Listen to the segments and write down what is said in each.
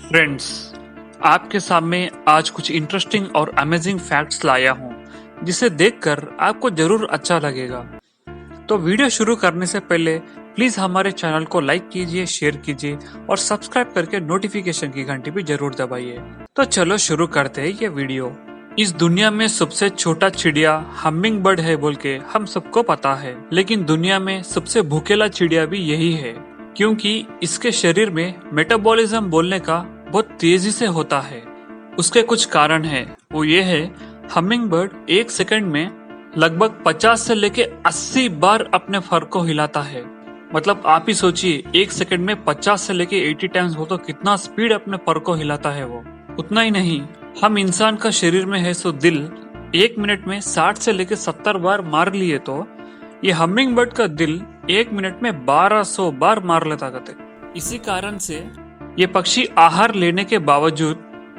Friends, आपके सामने आज कुछ इंटरेस्टिंग और अमेजिंग फैक्ट्स लाया हूँ जिसे देखकर आपको जरूर अच्छा लगेगा। तो वीडियो शुरू करने से पहले प्लीज हमारे चैनल को लाइक कीजिए, शेयर कीजिए और सब्सक्राइब करके नोटिफिकेशन की घंटी भी जरूर दबाइए। तो चलो शुरू करते हैं ये वीडियो। इस दुनिया में सबसे छोटा चिड़िया हमिंग बर्ड है बोल के हम सबको पता है, लेकिन दुनिया में सबसे भूखेला चिड़िया भी यही है, क्योंकि इसके शरीर में मेटाबॉलिज्म बोलने का बहुत तेजी से होता है। उसके कुछ कारण है, वो ये है हमिंग बर्ड एक सेकंड में लगभग 50 से लेके 80 बार अपने फर को हिलाता है। मतलब आप ही सोचिए, एक सेकंड में 50 से लेके 80 टाइम्स हो तो कितना स्पीड अपने पर को हिलाता है वो। उतना ही नहीं, हम इंसान का शरीर में है सो दिल एक मिनट में 60 से लेके 70 बार मार लिए, तो ये हमिंग बर्ड का दिल एक मिनट में 1200 बार मार लेता करते। इसी कारण से ये पक्षी आहार लेने के बावजूद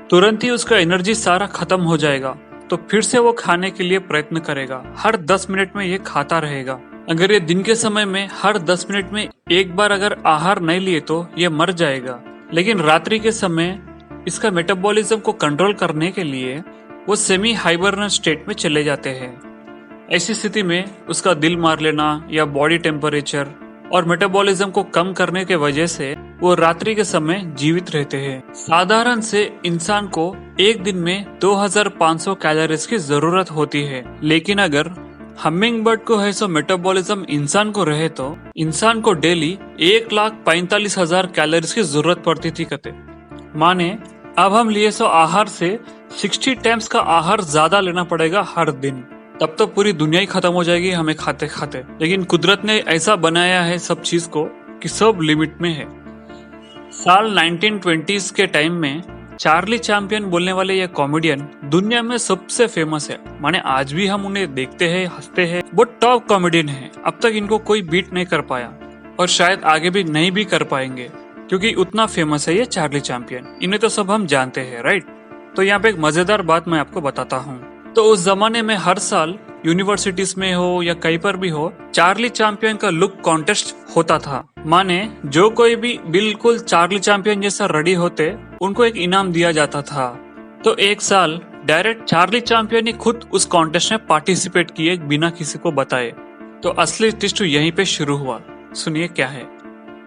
तुरंत ही उसका एनर्जी सारा खत्म हो जाएगा तो फिर से वो खाने के लिए प्रयत्न करेगा। हर 10 मिनट में ये खाता रहेगा। अगर ये दिन के समय में हर 10 मिनट में एक बार अगर आहार नहीं लिए तो ये मर जाएगा, लेकिन रात्रि के समय इसका मेटाबॉलिज्म को कंट्रोल करने के लिए वो सेमी हाइबरनेट स्टेट में चले जाते हैं। ऐसी स्थिति में उसका दिल मार लेना या बॉडी टेम्परेचर और मेटाबॉलिज्म को कम करने के वजह से वो रात्रि के समय जीवित रहते हैं। साधारण से इंसान को एक दिन में 2500 कैलोरीज की जरूरत होती है, लेकिन अगर हमिंग बर्ड को है सो मेटाबॉलिज्म इंसान को रहे तो इंसान को डेली 1,45,000 कैलोरीज की जरूरत पड़ती थी कहते। माने अब हम लिए सो आहार से 60 टाइम्स का आहार ज्यादा लेना पड़ेगा हर दिन, तब तो पूरी दुनिया ही खत्म हो जाएगी हमें खाते खाते। लेकिन कुदरत ने ऐसा बनाया है सब चीज को कि सब लिमिट में है। साल 1920s के टाइम में चार्ली चैंपियन बोलने वाले ये कॉमेडियन दुनिया में सबसे फेमस है। माने आज भी हम उन्हें देखते हैं, हंसते हैं। वो टॉप कॉमेडियन है। अब तक इनको कोई बीट नहीं कर पाया और शायद आगे भी नहीं भी कर पाएंगे, क्योंकि उतना फेमस है ये चार्ली चैंपियन। इन्हें तो सब हम जानते हैं, राइट। तो यहाँ पे एक मजेदार बात मैं आपको बताता हूँ। तो उस जमाने में हर साल यूनिवर्सिटीज में हो या कहीं पर भी हो, चार्ली चैंपियन का लुक कॉन्टेस्ट होता था। माने जो कोई भी बिल्कुल चार्ली चैंपियन जैसा रेडी होते उनको एक इनाम दिया जाता था। तो एक साल डायरेक्ट चार्ली चैंपियन ने खुद उस कॉन्टेस्ट में पार्टिसिपेट किए बिना किसी को बताए। तो असली ट्विस्ट यहीं पे शुरू हुआ। सुनिए क्या है।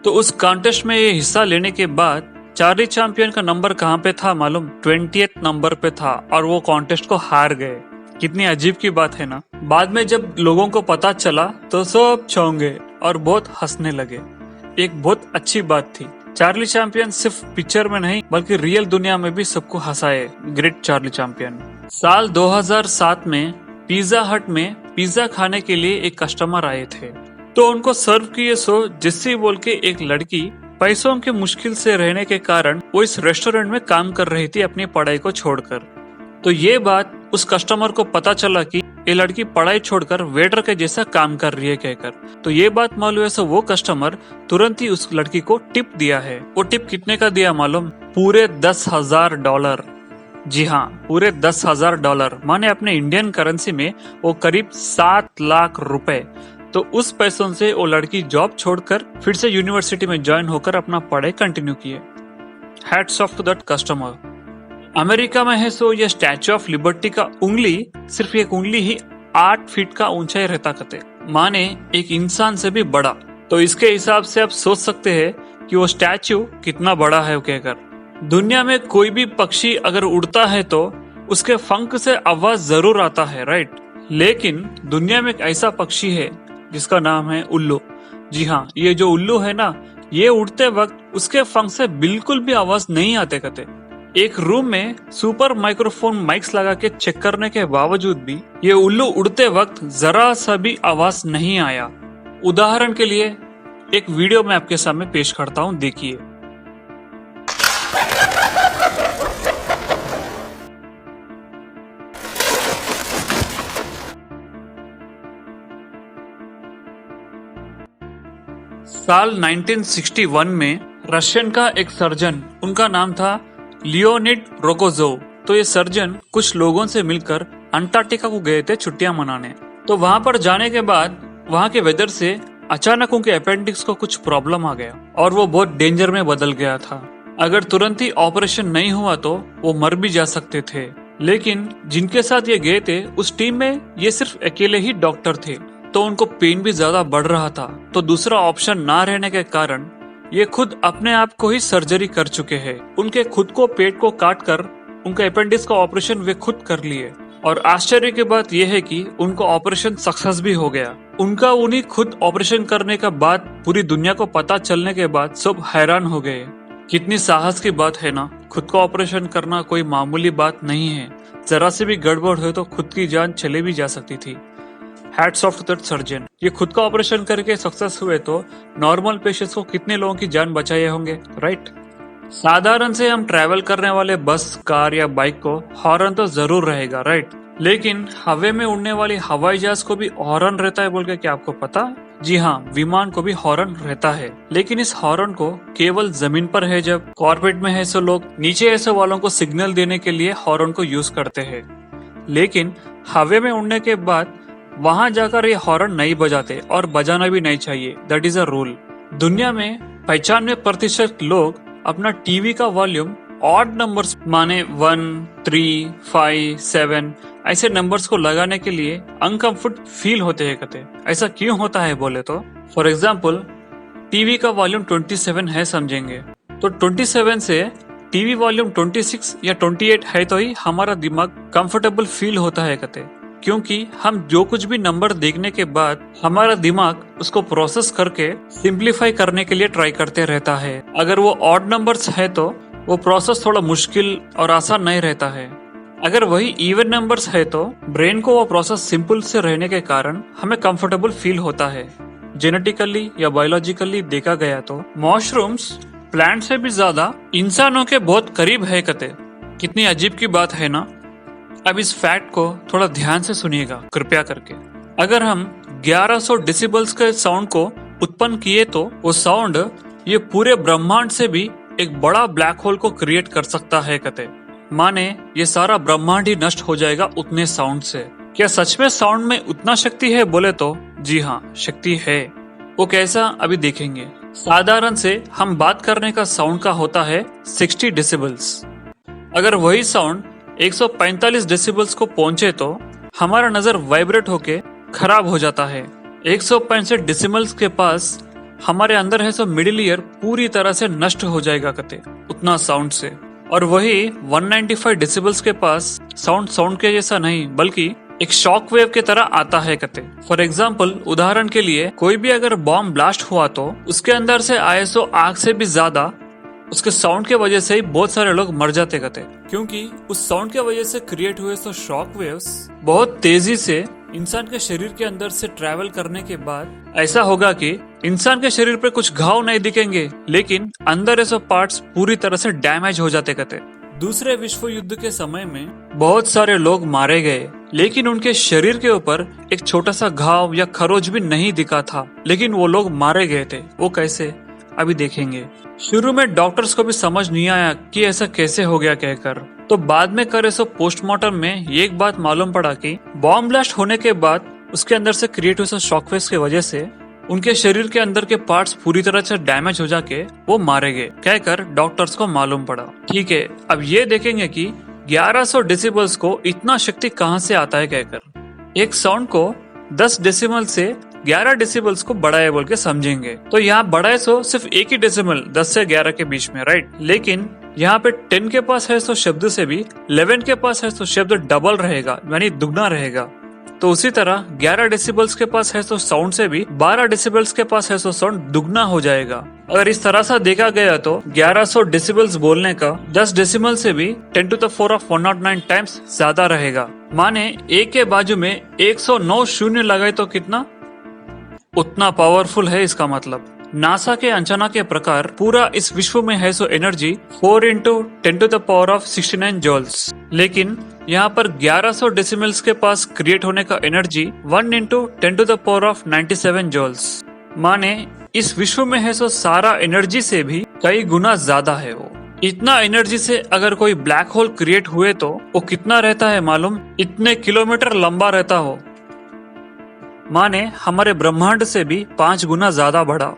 तो उस कॉन्टेस्ट में ये हिस्सा लेने के बाद चार्ली चैंपियन का नंबर कहाँ पे था मालूम? 20th नंबर पे था और वो कॉन्टेस्ट को हार गए। कितनी अजीब की बात है ना। बाद में जब लोगों को पता चला तो सब चौंके और बहुत हंसने लगे। एक बहुत अच्छी बात थी, चार्ली चैंपियन सिर्फ पिक्चर में नहीं बल्कि रियल दुनिया में भी सबको हंसाए। Great Charlie champion. साल 2007 में पिज्जा हट में पिज्जा खाने के लिए एक कस्टमर आए थे, तो उनको सर्व किए सो जिस्सी बोल के एक लड़की। पैसों के मुश्किल से रहने के कारण वो इस रेस्टोरेंट में काम कर रही थी अपनी पढ़ाई को छोड़कर। तो ये बात उस कस्टमर को पता चला कि ये लड़की पढ़ाई छोड़कर वेटर के जैसा काम कर रही है कहकर। तो ये बात मालूम है, सो वो कस्टमर तुरंत ही उस लड़की को टिप दिया है। वो टिप कितने का दिया मालूम? पूरे $10,000। जी हाँ, पूरे $10,000। माने अपने इंडियन करेंसी में वो करीब 7 लाख रुपए। तो उस पैसों से वो लड़की जॉब छोड़कर फिर से यूनिवर्सिटी में ज्वाइन होकर अपना पढ़ाई कंटिन्यू किए। Hats off to that customer. America में है सो ये स्टैच्यू ऑफ लिबर्टी का उंगली, सिर्फ एक उंगली ही 8 फीट का ऊंचाई रहता करते। माने एक इंसान से भी बड़ा। तो इसके हिसाब से आप सोच सकते हैं कि वो स्टैच्यू कितना बड़ा है कहकर। दुनिया में कोई भी पक्षी अगर उड़ता है तो उसके पंख से आवाज जरूर आता है, राइट। लेकिन दुनिया में एक ऐसा पक्षी है जिसका नाम है उल्लू। जी हाँ, ये जो उल्लू है ना, ये उड़ते वक्त उसके पंख से बिल्कुल भी आवाज नहीं आते कहते। एक रूम में सुपर माइक्रोफोन माइक्स लगा के चेक करने के बावजूद भी ये उल्लू उड़ते वक्त जरा सा भी आवाज नहीं आया। उदाहरण के लिए एक वीडियो मैं आपके सामने पेश करता हूँ, देखिए। साल 1961 में रशियन का एक सर्जन, उनका नाम था लियोनिड रोगोजोव। तो ये सर्जन कुछ लोगों से मिलकर अंटार्कटिका को गए थे छुट्टियां मनाने। तो वहां पर जाने के बाद वहां के वेदर से अचानक उनके अपेंडिक्स को कुछ प्रॉब्लम आ गया और वो बहुत डेंजर में बदल गया था। अगर तुरंत ही ऑपरेशन नहीं हुआ तो वो मर भी जा सकते थे। लेकिन जिनके साथ ये गए थे उस टीम में ये सिर्फ अकेले ही डॉक्टर थे, तो उनको पेन भी ज्यादा बढ़ रहा था। तो दूसरा ऑप्शन ना रहने के कारण ये खुद अपने आप को ही सर्जरी कर चुके हैं। उनके खुद को पेट को काट कर उनके अपेंडिक्स का ऑपरेशन वे खुद कर लिए। और आश्चर्य की बात यह है कि उनको ऑपरेशन सक्सेस भी हो गया। उनका उन्हीं खुद ऑपरेशन करने का बात पूरी दुनिया को पता चलने के बाद सब हैरान हो गए। कितनी साहस की बात है ना, खुद का ऑपरेशन करना कोई मामूली बात नहीं है। जरा से भी गड़बड़ हो तो खुद की जान चले भी जा सकती थी। Hats off to that surgeon. ये खुद का ऑपरेशन करके सक्सेस हुए तो नॉर्मल पेशेंट्स को कितने लोगों की जान बचाए होंगे, राइट। साधारण से हम ट्रैवल करने वाले बस, कार या बाइक को हॉर्न तो जरूर रहेगा, राइट। लेकिन हवा में उड़ने वाली हवाई जहाज को भी हॉर्न रहता है बोल के क्या आपको पता? जी हाँ, विमान को भी हॉर्न रहता है। लेकिन इस हॉर्न को केवल जमीन पर है, जब कॉर्पोरेट में है सो लोग नीचे ऐसे वालों को सिग्नल देने के लिए हॉर्न को यूज करते हैं। लेकिन हवा में उड़ने के बाद वहां जाकर ये हॉर्न नहीं बजाते और बजाना भी नहीं चाहिए। That is a rule. दुनिया में 95% लोग अपना टीवी का वॉल्यूम ऑड नंबर्स माने 1, 3, 5, 7 ऐसे नंबर्स को लगाने के लिए अनकंफर्ट फील होते हैं कहते। ऐसा क्यों होता है बोले तो, फॉर एग्जाम्पल टीवी का वॉल्यूम 27 है समझेंगे, तो 27 से टीवी वॉल्यूम 26 या 28 है तो ही हमारा दिमाग कंफर्टेबल फील होता है कहते। क्योंकि हम जो कुछ भी नंबर देखने के बाद हमारा दिमाग उसको प्रोसेस करके सिंप्लीफाई करने के लिए ट्राई करते रहता है। अगर वो ऑड नंबर्स है तो वो प्रोसेस थोड़ा मुश्किल और आसान नहीं रहता है। अगर वही इवन नंबर्स है तो ब्रेन को वो प्रोसेस सिंपल से रहने के कारण हमें कंफर्टेबल फील होता है। जेनेटिकली या बायोलॉजिकली देखा गया तो मशरूम्स प्लांट से भी ज्यादा इंसानों के बहुत करीब है कहते। कितनी अजीब की बात है ना। अब इस फैक्ट को थोड़ा ध्यान से सुनिएगा कृपया करके। अगर हम 1100 डेसिबल्स के साउंड को उत्पन्न किए तो वो साउंड ये पूरे ब्रह्मांड से भी एक बड़ा ब्लैक होल को क्रिएट कर सकता है कहते। माने ये सारा ब्रह्मांड ही नष्ट हो जाएगा उतने साउंड से। क्या सच में साउंड में उतना शक्ति है बोले तो जी हाँ, शक्ति है। वो कैसा अभी देखेंगे। साधारण से हम बात करने का साउंड का होता है 60 डेसिबल्स। अगर वही साउंड 145 डेसिबल्स को पहुंचे तो हमारा नजर वाइब्रेट होके खराब हो जाता है। 165 डेसिमल्स के पास हमारे अंदर है सो मिडिल ईयर पूरी तरह से नष्ट हो जाएगा कहते उतना साउंड से। और वही 195 डेसिबल्स के पास साउंड के जैसा नहीं बल्कि एक शॉक वेव के तरह आता है कहते। फॉर एग्जाम्पल उदाहरण के लिए कोई भी अगर बॉम्ब ब्लास्ट हुआ तो उसके अंदर से आए सो आग से भी ज्यादा उसके साउंड के वजह से ही बहुत सारे लोग मर जाते कहते। क्योंकि उस साउंड के वजह से क्रिएट हुए सो शॉक वेव्स बहुत तेजी से इंसान के शरीर के अंदर से ट्रैवल करने के बाद ऐसा होगा कि इंसान के शरीर पे कुछ घाव नहीं दिखेंगे, लेकिन अंदर ऐसे पार्ट्स पूरी तरह से डैमेज हो जाते कहते। दूसरे विश्व युद्ध के समय में बहुत सारे लोग मारे गए, लेकिन उनके शरीर के ऊपर एक छोटा सा घाव या खरोच भी नहीं दिखा था, लेकिन वो लोग मारे गए थे। वो कैसे अभी देखेंगे। शुरू में डॉक्टर्स को भी समझ नहीं आया कि ऐसा कैसे हो गया कहकर, तो बाद में करे सो पोस्टमार्टम में एक बात मालूम पड़ा कि बॉम्ब ब्लास्ट होने के बाद उसके अंदर से क्रिएट हुए शॉकवेव्स की वजह से उनके शरीर के अंदर के पार्ट्स पूरी तरह से डैमेज हो जाके वो मारे गए कहकर डॉक्टर्स को मालूम पड़ा। ठीक है, अब ये देखेंगे कि 1100 डेसिबल्स को इतना शक्ति कहाँ से आता है कहकर। एक साउंड को 10 डेसिमल से 11 डेसिबल्स को बढ़ाए बोल के समझेंगे, तो यहाँ बढ़ाए सो सिर्फ एक ही डेसिमल 10 से 11 के बीच में, राइट। लेकिन यहाँ पे 10 के पास है तो शब्द से भी 11 के पास है तो शब्द डबल रहेगा, यानी दुगना रहेगा। तो उसी तरह 11 डेसिबल्स के पास है तो साउंड से भी 12 डेसिबल्स के पास है तो साउंड दुगना हो जाएगा। अगर इस तरह से देखा गया तो 1100 डेसिबल्स बोलने का 10 डेसिमल से भी 10 to the power of 109 times ज्यादा रहेगा। माने एक के बाजू में 109 शून्य लगाए तो कितना, उतना पावरफुल है इसका मतलब। नासा के अंचना के प्रकार पूरा इस विश्व में है so energy 4 into 10 to the power of 69 joules, लेकिन यहाँ पर 1100 डेसिमल्स के पास क्रिएट होने का energy 1 into 10 to the power of 97 joules. माने इस विश्व में है सो सारा एनर्जी से भी कई गुना ज्यादा है वो। इतना एनर्जी से अगर कोई ब्लैक होल क्रिएट हुए तो वो कितना रहता है मालूम, इतने किलोमीटर लंबा रहता हो। माने हमारे ब्रह्मांड से भी 5 गुना ज्यादा बड़ा।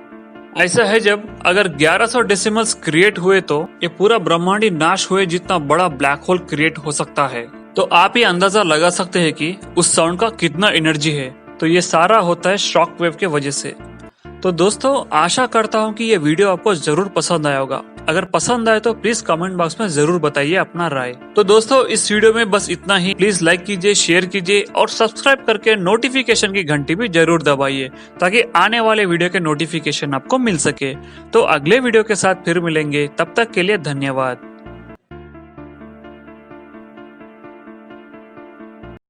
ऐसा है जब अगर 1100 डेसिमल्स क्रिएट हुए तो ये पूरा ब्रह्मांड ही नाश हुए जितना बड़ा ब्लैक होल क्रिएट हो सकता है। तो आप ये अंदाजा लगा सकते हैं कि उस साउंड का कितना एनर्जी है। तो ये सारा होता है शॉक वेव के वजह से। तो दोस्तों आशा करता हूँ कि ये वीडियो आपको जरूर पसंद आया होगा। अगर पसंद आए तो प्लीज कमेंट बॉक्स में जरूर बताइए अपना राय। तो दोस्तों इस वीडियो में बस इतना ही। प्लीज लाइक कीजिए, शेयर कीजिए और सब्सक्राइब करके नोटिफिकेशन की घंटी भी जरूर दबाइए ताकि आने वाले वीडियो के नोटिफिकेशन आपको मिल सके। तो अगले वीडियो के साथ फिर मिलेंगे, तब तक के लिए धन्यवाद।